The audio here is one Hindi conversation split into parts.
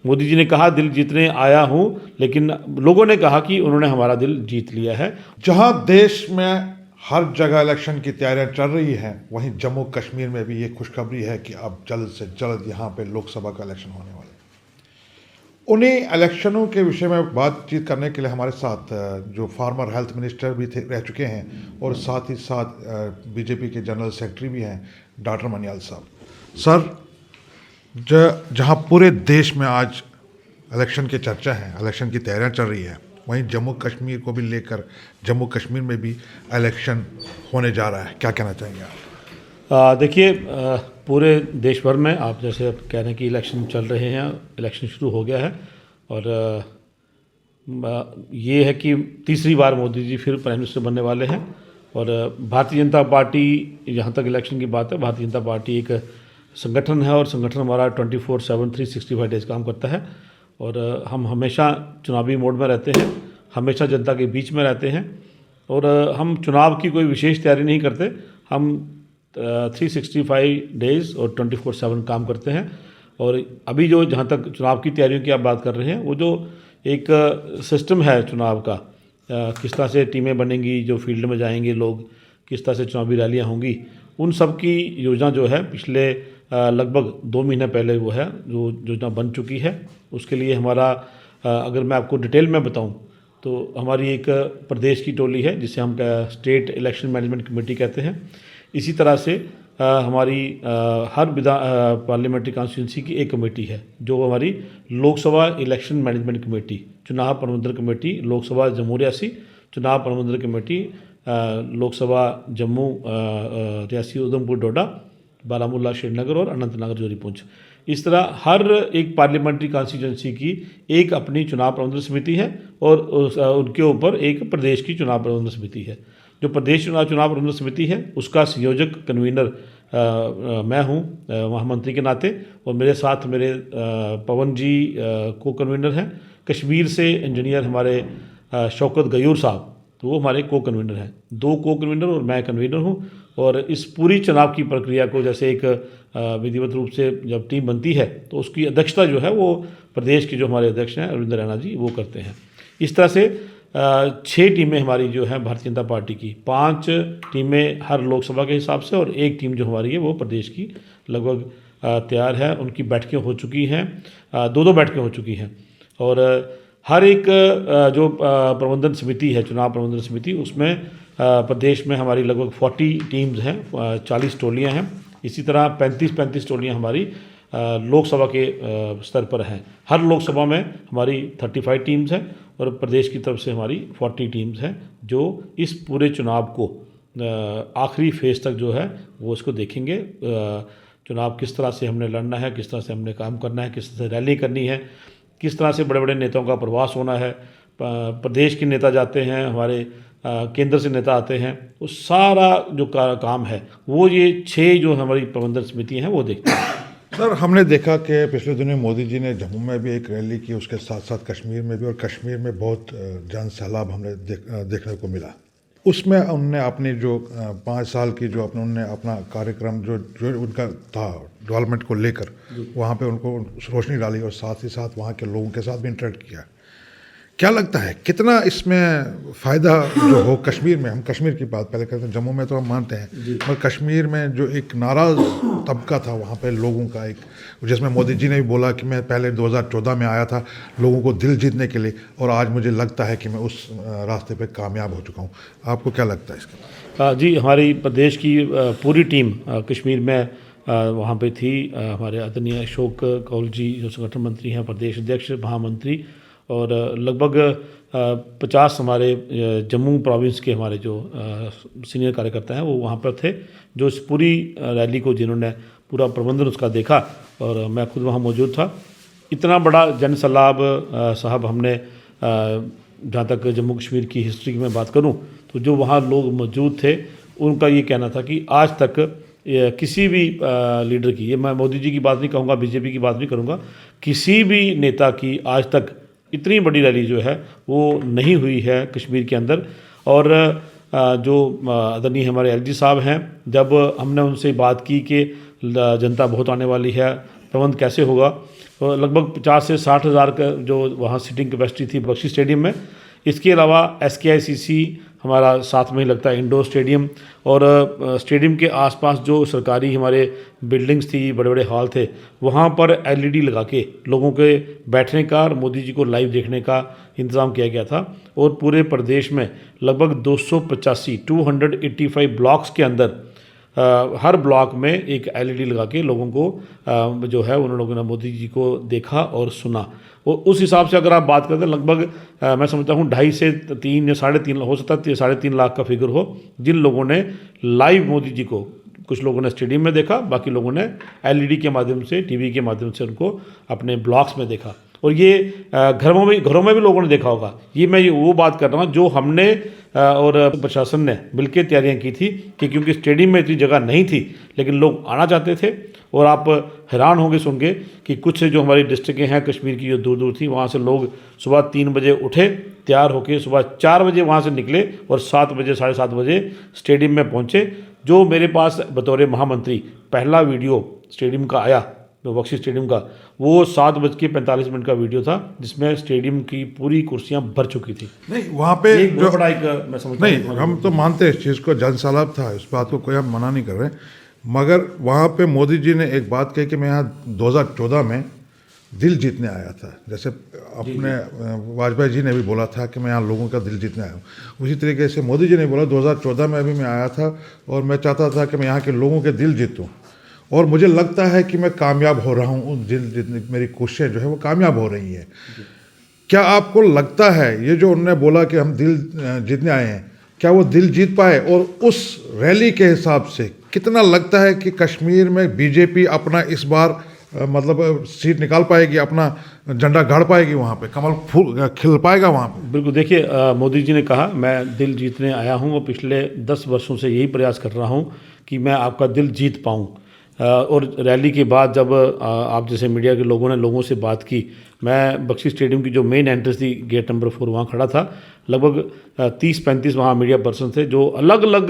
मोदी जी ने कहा दिल जीतने आया हूँ, लेकिन लोगों ने कहा कि उन्होंने हमारा दिल जीत लिया है। जहां देश में हर जगह इलेक्शन की तैयारियां चल रही हैं, वहीं जम्मू कश्मीर में भी ये खुशखबरी है कि अब जल्द से जल्द यहाँ पे लोकसभा का इलेक्शन होने वाला है। उन्हीं इलेक्शनों के विषय में बातचीत करने के लिए हमारे साथ जो फॉर्मर हेल्थ मिनिस्टर भी थे, रह चुके हैं, और साथ ही साथ बीजेपी के जनरल सेक्रेटरी भी हैं, डॉक्टर मनियाल साहब। सर, जहां पूरे देश में आज इलेक्शन की चर्चा है, इलेक्शन की तैयारियां चल रही है, वहीं जम्मू कश्मीर को भी लेकर जम्मू कश्मीर में भी इलेक्शन होने जा रहा है। क्या कहना चाहेंगे आप? देखिए, पूरे देश भर में आप जैसे अब कह रहे हैं कि इलेक्शन चल रहे हैं, इलेक्शन शुरू हो गया है, और ये है कि तीसरी बार मोदी जी फिर प्राइम मिनिस्टर बनने वाले हैं। और भारतीय जनता पार्टी, जहाँ तक इलेक्शन की बात है, भारतीय जनता पार्टी एक संगठन है, और संगठन हमारा 24/7 365 डेज काम करता है, और हम हमेशा चुनावी मोड में रहते हैं, हमेशा जनता के बीच में रहते हैं, और हम चुनाव की कोई विशेष तैयारी नहीं करते। हम 365 डेज़ और 24/7 काम करते हैं। और अभी जो जहाँ तक चुनाव की तैयारियों की आप बात कर रहे हैं, वो जो एक सिस्टम है चुनाव का, किस तरह से टीमें बनेंगी, जो फील्ड में जाएंगे लोग, किस तरह से चुनावी रैलियाँ होंगी, उन सब की योजना जो है पिछले लगभग 2 महीने पहले वो है जो योजना बन चुकी है। उसके लिए हमारा, अगर मैं आपको डिटेल में बताऊं, तो हमारी एक प्रदेश की टोली है जिसे हम स्टेट इलेक्शन मैनेजमेंट कमेटी कहते हैं। इसी तरह से हमारी हर पार्लियामेंट्री कॉन्स्टिट्यूंसी की एक कमेटी है जो हमारी लोकसभा इलेक्शन मैनेजमेंट कमेटी, चुनाव प्रबंधन कमेटी लोकसभा जम्मू रियासी, चुनाव प्रबंधन कमेटी लोकसभा जम्मू रियासी उधमपुर डोडा बारामूला श्रीनगर और अनंतनाग जोरी पुंछ। इस तरह हर एक पार्लियामेंट्री कॉन्स्टिट्यूंसी की एक अपनी चुनाव प्रबंधन समिति है, और उनके ऊपर एक प्रदेश की चुनाव प्रबंधन समिति है। जो प्रदेश चुनाव प्रबंधन समिति है उसका संयोजक कन्वीनर मैं हूँ महामंत्री के नाते, और मेरे साथ मेरे पवन जी को कन्वीनर हैं। कश्मीर से इंजीनियर हमारे शौकत गयूर साहब, तो वो हमारे को कन्वीनर हैं। 2 को कन्वीनर और मैं कन्वीनर हूँ। और इस पूरी चुनाव की प्रक्रिया को, जैसे एक विधिवत रूप से जब टीम बनती है, तो उसकी अध्यक्षता जो है वो प्रदेश के जो हमारे अध्यक्ष हैं अरविंद रैना जी, वो करते हैं। इस तरह से 6 टीमें हमारी जो है भारतीय जनता पार्टी की, 5 टीमें हर लोकसभा के हिसाब से, और एक टीम जो हमारी है वो प्रदेश की लगभग तैयार है। उनकी बैठकें हो चुकी हैं, 2-2 बैठकें हो चुकी हैं। और हर एक जो प्रबंधन समिति है, चुनाव प्रबंधन समिति, उसमें प्रदेश में हमारी लगभग 40 टीम्स हैं, 40 टोलियाँ हैं। इसी तरह 35 टोलियाँ हमारी लोकसभा के स्तर पर हैं। हर लोकसभा में हमारी 35 टीम्स हैं, और प्रदेश की तरफ से हमारी 40 टीम्स हैं, जो इस पूरे चुनाव को आखिरी फेज तक जो है वो उसको देखेंगे। चुनाव किस तरह से हमने लड़ना है, किस तरह से हमने काम करना है, किस तरह से रैली करनी है, किस तरह से बड़े बड़े नेताओं का प्रवास होना है, प्रदेश के नेता जाते हैं, हमारे केंद्र से नेता आते हैं, वो सारा जो काम है वो ये 6 जो हमारी प्रबंधन समिति हैं वो देखती हैं। सर, हमने देखा कि पिछले दिनों मोदी जी ने जम्मू में भी एक रैली की, उसके साथ साथ कश्मीर में भी, और कश्मीर में बहुत जन सैलाब हमें देखने को मिला। उसमें उनने अपनी जो 5 साल की जो उन्होंने अपना कार्यक्रम जो उनका था डेवलपमेंट को लेकर, वहाँ पे उनको रोशनी डाली, और साथ ही साथ वहाँ के लोगों के साथ भी इंटरेक्ट किया। क्या लगता है कितना इसमें फ़ायदा जो हो कश्मीर में? हम कश्मीर की बात पहले करते हैं, जम्मू में तो हम मानते हैं, पर कश्मीर में जो एक नाराज़ तबका था वहाँ पे लोगों का, एक जिसमें मोदी जी ने भी बोला कि मैं पहले 2014 में आया था लोगों को दिल जीतने के लिए, और आज मुझे लगता है कि मैं उस रास्ते पे कामयाब हो चुका हूँ। आपको क्या लगता है इसके? जी, हमारी प्रदेश की पूरी टीम कश्मीर में वहाँ पे थी। हमारे आदरणीय अशोक कौल जी जो संगठन मंत्री हैं, प्रदेश अध्यक्ष, महामंत्री, और लगभग 50 हमारे जम्मू प्रोविंस के हमारे जो सीनियर कार्यकर्ता हैं वो वहाँ पर थे, जो इस पूरी रैली को जिन्होंने पूरा प्रबंधन उसका देखा, और मैं खुद वहाँ मौजूद था। इतना बड़ा जन सैलाब साहब, हमने जहाँ तक जम्मू कश्मीर की हिस्ट्री की मैं बात करूँ, तो जो वहाँ लोग मौजूद थे उनका ये कहना था कि आज तक किसी भी लीडर की, ये मैं मोदी जी की बात नहीं कहूँगा, बीजेपी की बात नहीं करूँगा, किसी भी नेता की आज तक इतनी बड़ी रैली जो है वो नहीं हुई है कश्मीर के अंदर। और जो आदरणीय हमारे एलजी साहब हैं, जब हमने उनसे बात की कि जनता बहुत आने वाली है, प्रबंध कैसे होगा, लगभग 50 से 60 हज़ार का जो वहाँ सीटिंग कैपेसिटी थी बख्शी स्टेडियम में। इसके अलावा SKICC हमारा साथ में ही लगता है इंडोर स्टेडियम, और स्टेडियम के आसपास जो सरकारी हमारे बिल्डिंग्स थी, बड़े बड़े हॉल थे, वहाँ पर LED लगा के लोगों के बैठने का और मोदी जी को लाइव देखने का इंतज़ाम किया गया था। और पूरे प्रदेश में लगभग 285 ब्लॉक्स के अंदर हर ब्लॉक में एक LED लगा के लोगों को जो है उन लोगों ने मोदी जी को देखा और सुना। और उस हिसाब से अगर आप बात करते हैं लगभग मैं समझता हूँ 2.5 से 3 या 3.5 हो सकता है 3.5 लाख का फिगर हो जिन लोगों ने लाइव मोदी जी को, कुछ लोगों ने स्टेडियम में देखा, बाकी लोगों ने LED के माध्यम से, टीवी के माध्यम से उनको अपने ब्लॉक्स में देखा। और ये घरों में भी लोगों ने देखा होगा। ये मैं वो बात कर रहा हूँ जो हमने और प्रशासन ने मिलकर तैयारियां की थी कि क्योंकि स्टेडियम में इतनी जगह नहीं थी लेकिन लोग आना चाहते थे। और आप हैरान होंगे सुन के कि कुछ जो हमारी डिस्ट्रिक्टें हैं कश्मीर की जो दूर दूर थी, वहाँ से लोग सुबह 3 बजे उठे, तैयार होके सुबह 4 बजे वहाँ से निकले और 7 बजे 7:30 बजे स्टेडियम में पहुँचे। जो मेरे पास बतौर महामंत्री पहला वीडियो स्टेडियम का आया, जो बख्शी स्टेडियम का, वो 7:45 का वीडियो था जिसमें स्टेडियम की पूरी कुर्सियां भर चुकी थी। नहीं वहाँ पे एक जो बड़ा एक मैं समझता नहीं, हूँ हम तो मानते हैं इस चीज़ को, जनसैलाब था, इस बात को कोई हम मना नहीं कर रहे, मगर वहाँ पे मोदी जी ने एक बात कही कि मैं यहाँ 2014 में दिल जीतने आया था। जैसे अपने वाजपेयी जी ने भी बोला था कि मैं यहाँ लोगों का दिल जीतने आया हूँ, उसी तरीके से मोदी जी ने बोला 2014 में अभी मैं आया था और मैं चाहता था कि मैं यहाँ के लोगों के दिल जीतूँ, और मुझे लगता है कि मैं कामयाब हो रहा हूँ। दिल जीतने मेरी कोशिशें जो है वो कामयाब हो रही हैं। क्या आपको लगता है ये जो उन्होंने बोला कि हम दिल जीतने आए हैं, क्या वो दिल जीत पाए? और उस रैली के हिसाब से कितना लगता है कि कश्मीर में बीजेपी अपना इस बार मतलब सीट निकाल पाएगी, अपना झंडा गाड़ पाएगी, वहाँ पे कमल फूल खिल पाएगा वहाँ पे? बिल्कुल। देखिए मोदी जी ने कहा मैं दिल जीतने आया हूँ और पिछले 10 वर्षों से यही प्रयास कर रहा हूँ कि मैं आपका दिल जीत पाऊँ। और रैली के बाद जब आप जैसे मीडिया के लोगों ने लोगों से बात की, मैं बख्शी स्टेडियम की जो मेन एंट्रेंस थी गेट नंबर 4 वहाँ खड़ा था। लगभग 30-35 वहाँ मीडिया पर्सन थे जो अलग अलग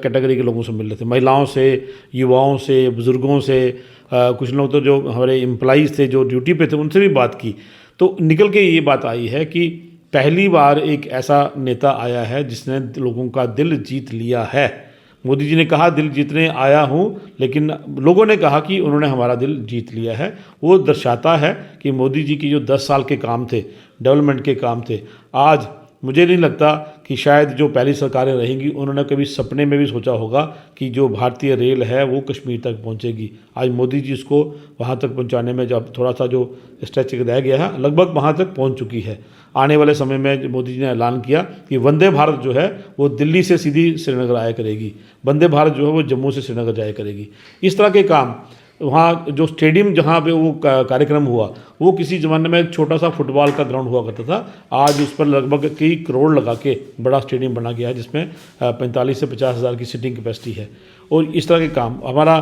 कैटेगरी के लोगों से मिल रहे थे, महिलाओं से, युवाओं से, बुज़ुर्गों से, कुछ लोग तो जो हमारे एम्प्लॉइज़ थे जो ड्यूटी पे थे उनसे भी बात की। तो निकल के ये बात आई है कि पहली बार एक ऐसा नेता आया है जिसने लोगों का दिल जीत लिया है। मोदी जी ने कहा दिल जीतने आया हूँ, लेकिन लोगों ने कहा कि उन्होंने हमारा दिल जीत लिया है। वो दर्शाता है कि मोदी जी की जो 10 साल के काम थे, डेवलपमेंट के काम थे, आज मुझे नहीं लगता कि शायद जो पहली सरकारें रहेंगी उन्होंने कभी सपने में भी सोचा होगा कि जो भारतीय रेल है वो कश्मीर तक पहुंचेगी। आज मोदी जी उसको वहां तक पहुंचाने में जब थोड़ा सा जो स्ट्रेच रह गया है, लगभग वहां तक पहुंच चुकी है। आने वाले समय में मोदी जी ने ऐलान किया कि वंदे भारत जो है वो दिल्ली से सीधी श्रीनगर आया करेगी, वंदे भारत जो है वो जम्मू से श्रीनगर जाया करेगी। इस तरह के काम वहाँ जो स्टेडियम जहाँ पे वो कार्यक्रम हुआ वो किसी ज़माने में एक छोटा सा फुटबॉल का ग्राउंड हुआ करता था, आज उस पर लगभग कई करोड़ लगा के बड़ा स्टेडियम बना गया है जिसमें 45 से 50 हज़ार की सीटिंग कैपेसिटी है। और इस तरह के काम हमारा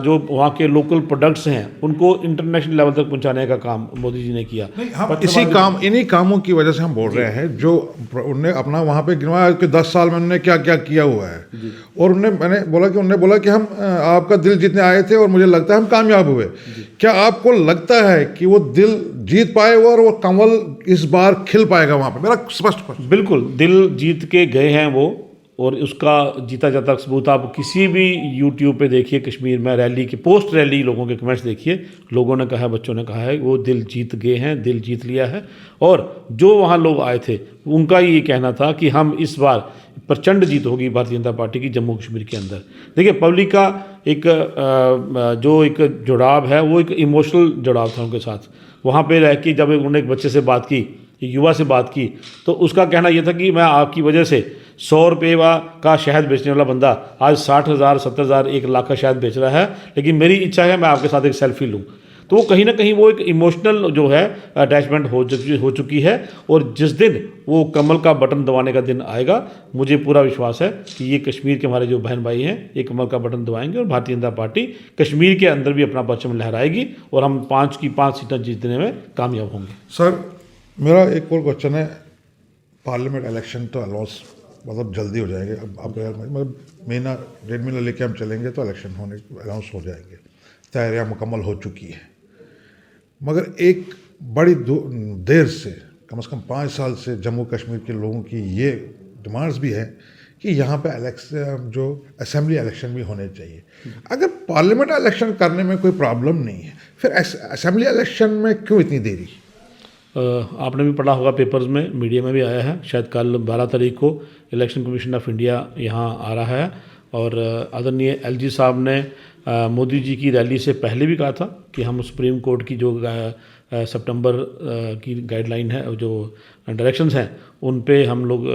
जो वहाँ के लोकल प्रोडक्ट्स हैं उनको इंटरनेशनल लेवल तक पहुँचाने का काम मोदी जी ने किया। इन्हीं कामों की वजह से हम बोल रहे हैं जो उन्होंने अपना वहाँ पे गिनवाया कि 10 साल में उन्होंने क्या क्या किया हुआ है। और मैंने बोला कि हम आपका दिल जीतने आए थे और मुझे लगता है हम कामयाब हुए। क्या आपको लगता है कि वो दिल जीत पाए और वो कमल इस बार खिल पाएगा वहाँ पे? मेरा स्पष्ट क्वेश्चन। बिल्कुल, दिल जीत के गए हैं वो, और उसका जीता जाता सबूत आप किसी भी यूट्यूब पे देखिए, कश्मीर में रैली के पोस्ट रैली लोगों के कमेंट्स देखिए, लोगों ने कहा है, बच्चों ने कहा है वो दिल जीत गए हैं, दिल जीत लिया है। और जो वहाँ लोग आए थे उनका ये कहना था कि हम इस बार प्रचंड जीत होगी भारतीय जनता पार्टी की जम्मू कश्मीर के अंदर। देखिए पब्लिक का एक जो एक जुड़ाव है वो एक इमोशनल जुड़ाव था उनके साथ। वहाँ पे रह के जब उन्होंने एक बच्चे से बात की, युवा से बात की, तो उसका कहना यह था कि मैं आपकी वजह से 100 रुपये का शहद बेचने वाला बंदा आज 60,000, 70,000, 1 लाख का शहद बेच रहा है, लेकिन मेरी इच्छा है मैं आपके साथ एक सेल्फी लूँ। तो वो कहीं ना कहीं वो एक इमोशनल जो है अटैचमेंट हो चुकी है। और जिस दिन वो कमल का बटन दबाने का दिन आएगा, मुझे पूरा विश्वास है कि ये कश्मीर के हमारे जो बहन भाई हैं ये कमल का बटन दबाएंगे और भारतीय जनता पार्टी कश्मीर के अंदर भी अपना परचम लहराएगी और हम 5 की 5 सीटें जीतने में कामयाब होंगे। सर मेरा एक और क्वेश्चन है, पार्लियामेंट इलेक्शन तो अनाउंस मतलब जल्दी हो जाएंगे, अब मतलब महीना 1.5 महीना लेके हम चलेंगे तो इलेक्शन अनाउंस हो जाएंगे, तैयारियां मुकम्मल हो चुकी है। मगर एक बड़ी देर से कम 5 साल से जम्मू कश्मीर के लोगों की ये डिमांड्स भी है कि यहाँ पे इलेक्शन जो असेंबली इलेक्शन भी होने चाहिए। अगर पार्लियामेंट इलेक्शन करने में कोई प्रॉब्लम नहीं है, फिर असेंबली इलेक्शन में क्यों इतनी देरी? आपने भी पढ़ा होगा पेपर्स में, मीडिया में भी आया है, शायद कल 12 तारीख को इलेक्शन कमीशन ऑफ इंडिया यहाँ आ रहा है और आदरणीय एलजी साहब ने मोदी जी की रैली से पहले भी कहा था कि हम सुप्रीम कोर्ट की जो सितंबर की गाइडलाइन है, जो डायरेक्शंस हैं, उन पे हम लोग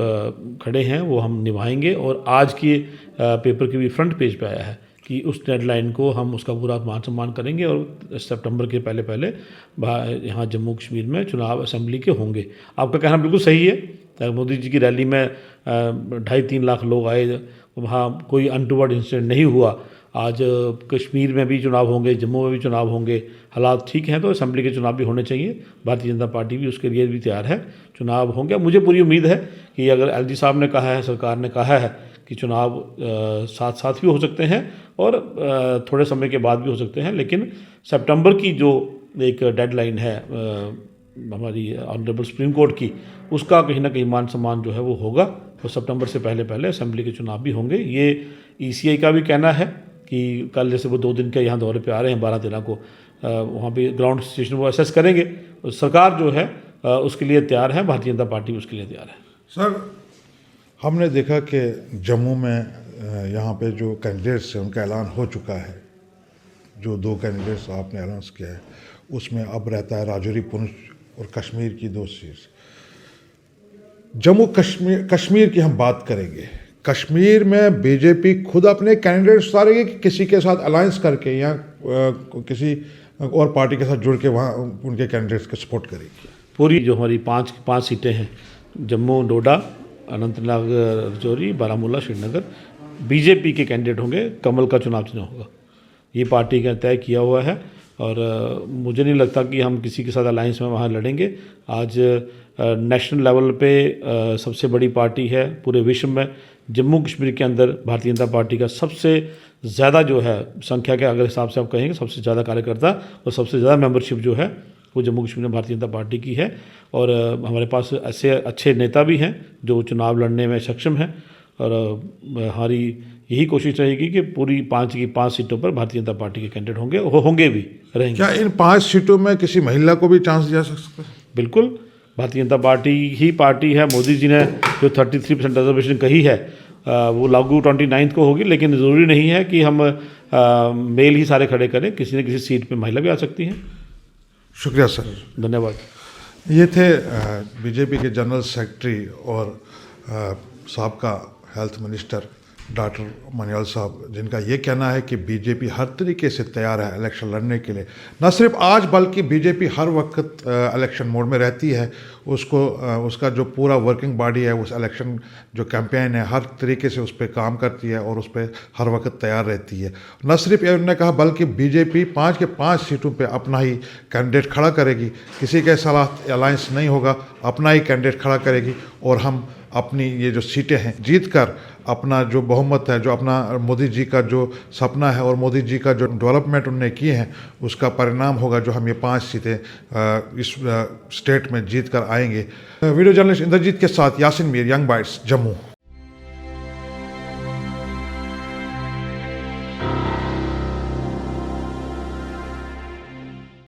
खड़े हैं, वो हम निभाएंगे। और आज के पेपर के भी फ्रंट पेज पे आया है कि उस डेडलाइन को हम उसका पूरा मान सम्मान करेंगे और सितंबर के पहले यहाँ जम्मू कश्मीर में चुनाव असेंबली के होंगे। आपका कहना बिल्कुल सही है। मोदी जी की रैली में 2.5-3 लाख लोग आए, वहाँ कोई अनटूवर्ड इंसिडेंट नहीं हुआ। आज कश्मीर में भी चुनाव होंगे, जम्मू में भी चुनाव होंगे, हालात ठीक हैं तो असेंबली के चुनाव भी होने चाहिए। भारतीय जनता पार्टी भी उसके लिए भी तैयार है, चुनाव होंगे। मुझे पूरी उम्मीद है कि अगर एलजी साहब ने कहा है, सरकार ने कहा है कि चुनाव साथ साथ भी हो सकते हैं और थोड़े समय के बाद भी हो सकते हैं, लेकिन सितंबर की जो एक डेडलाइन है हमारी ऑनरेबल सुप्रीम कोर्ट की, उसका कहीं ना कहीं मान सम्मान जो है वो होगा और सितंबर से पहले असेंबली के चुनाव भी होंगे। ये ईसीआई का भी कहना है कि कल जैसे वो 2 दिन के यहाँ दौरे पे आ रहे हैं 12-13 को, वहाँ पे ग्राउंड सिचुएशन वो असेस करेंगे। सरकार जो है उसके लिए तैयार है, भारतीय जनता पार्टी उसके लिए तैयार है। सर, हमने देखा कि जम्मू में यहाँ पे जो कैंडिडेट्स हैं उनका ऐलान हो चुका है। जो 2 कैंडिडेट्स आपने अनाउंस किया है उसमें अब रहता है राजौरी, पुंछ और कश्मीर की 2 सीट्स। जम्मू कश्मीर की हम बात करेंगे, कश्मीर में बीजेपी खुद अपने कैंडिडेट्स उतारेगी कि किसी के साथ अलायंस करके या किसी और पार्टी के साथ जुड़ के वहाँ उनके कैंडिडेट्स को सपोर्ट करेगी? पूरी जो हमारी 5 सीटें हैं, जम्मू, डोडा, अनंतनाग, राजौरी, बारामूला, श्रीनगर, बीजेपी के कैंडिडेट होंगे। कमल का चुनाव चिन्ह होगा, ये पार्टी का तय किया हुआ है और मुझे नहीं लगता कि हम किसी के साथ अलायंस में वहाँ लड़ेंगे। आज नेशनल लेवल पे सबसे बड़ी पार्टी है पूरे विश्व में। जम्मू कश्मीर के अंदर भारतीय जनता पार्टी का सबसे ज़्यादा जो है संख्या के अगर हिसाब से आप कहेंगे, सबसे ज़्यादा कार्यकर्ता और सबसे ज़्यादा मेंबरशिप जो है वो जम्मू कश्मीर में भारतीय जनता पार्टी की है। और हमारे पास ऐसे अच्छे नेता भी हैं जो चुनाव लड़ने में सक्षम हैं और हमारी यही कोशिश रहेगी कि पूरी 5 की 5 सीटों पर भारतीय जनता पार्टी के कैंडिडेट होंगे, वो होंगे भी, रहेंगे। क्या इन 5 सीटों में किसी महिला को भी चांस दिया सकता है? बिल्कुल, भारतीय जनता पार्टी ही पार्टी है। मोदी जी ने जो 33% रिजर्वेशन कही है वो लागू 29 को होगी, लेकिन ज़रूरी नहीं है कि हम मेल ही सारे खड़े करें, किसी न किसी सीट पे महिला भी आ सकती हैं। शुक्रिया सर, धन्यवाद। ये थे बीजेपी के जनरल सेक्रेटरी और साबका हेल्थ मिनिस्टर डॉक्टर मनियाल साहब, जिनका ये कहना है कि बीजेपी हर तरीके से तैयार है इलेक्शन लड़ने के लिए। न सिर्फ आज बल्कि बीजेपी हर वक्त इलेक्शन मोड में रहती है। उसका जो पूरा वर्किंग बॉडी है, उस इलेक्शन जो कैंपेन है, हर तरीके से उस पर काम करती है और उस पर हर वक्त तैयार रहती है। न सिर्फ ये उन्होंने कहा बल्कि बीजेपी 5 के 5 सीटों पे अपना ही कैंडिडेट खड़ा करेगी, किसी के साथ अलायंस नहीं होगा, अपना ही कैंडिडेट खड़ा करेगी और हम अपनी ये जो सीटें हैं जीत कर अपना जो बहुमत है, जो अपना मोदी जी का जो सपना है और मोदी जी का जो डेवलपमेंट उन्होंने किए हैं, उसका परिणाम होगा जो हम ये 5 सीटें इस स्टेट में जीत कर आएंगे। वीडियो जर्नलिस्ट इंद्रजीत के साथ यासिन मीर, यंग बाइट्स, जम्मू।